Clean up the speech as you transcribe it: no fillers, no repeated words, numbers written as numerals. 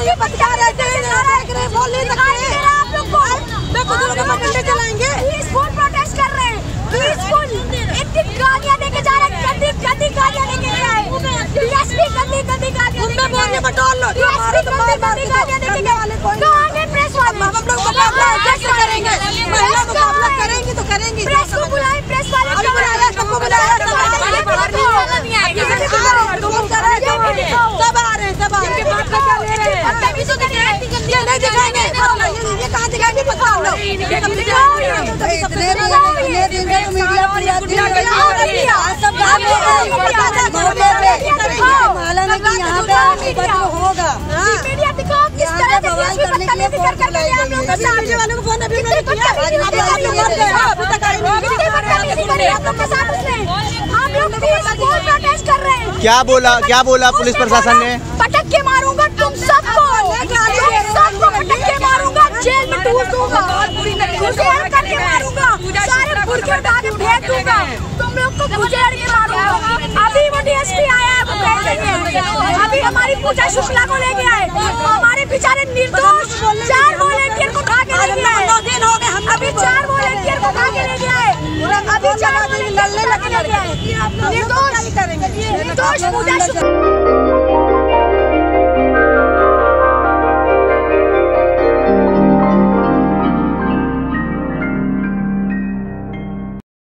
ये बता रहते हैं बोल नहीं सकते आप लोग को। देखो दुर्गा पकड़ने चलाएंगे, पीसफुल प्रोटेस्ट कर रहे हैं, पीसफुल। इतनी गालियां देके जा रहे हैं, गंदी गालियां देके जा रहे हैं, डीएसपी गंदी गालियां उनमें बोलने पर टोल लो, डीएसपी गंदी गालियां देके जा रहे हैं। तो आगे प्रेस वाले हम लोग मुकाबला कैसे करेंगे? महिला मुकाबला करेंगे तो करेंगे। प्रेस को बुलाए, प्रेस वाले को बुलाया, सबको बुलाया, सब आ रहे हैं, सब आ रहे हैं। ये नहीं दिखाएंगे, ये कहाँ दिखाएंगे? बताओ लोग मीडिया सब होगा। मीडिया दिखाओ किस तरह से बवाल करने के लिए फोन कर रहे हैं आप लोग। वालों को फोन अभी नहीं किया, आप लोग के साथ उसने हम लोग पीसफुल प्रोटेस्ट कर रहे हैं। क्या बोला पुलिस प्रशासन ने? पटक के मारूंगा तुम सबको पटक के मारूंगा, जेल में टूट दूंगा, गुजेड़ करके मारूंगा, सारे बुरके उठा के फेंक दूंगा, तुम लोग को गुजेड़ के मारूंगा। अभी वो डीएसपी आया है, वो कहेंगे अभी हमारी पूजा शुक्ला को लेके आए, हमारे बेचारे निर्दोष 4 वॉलंटियर को उठा के लेके आए। अभी 4 वॉलंटियर को उठा के लेके आए, अभी 4 वॉलंटियर लड़ने लगे निर्दोष पूजा शुक्ला।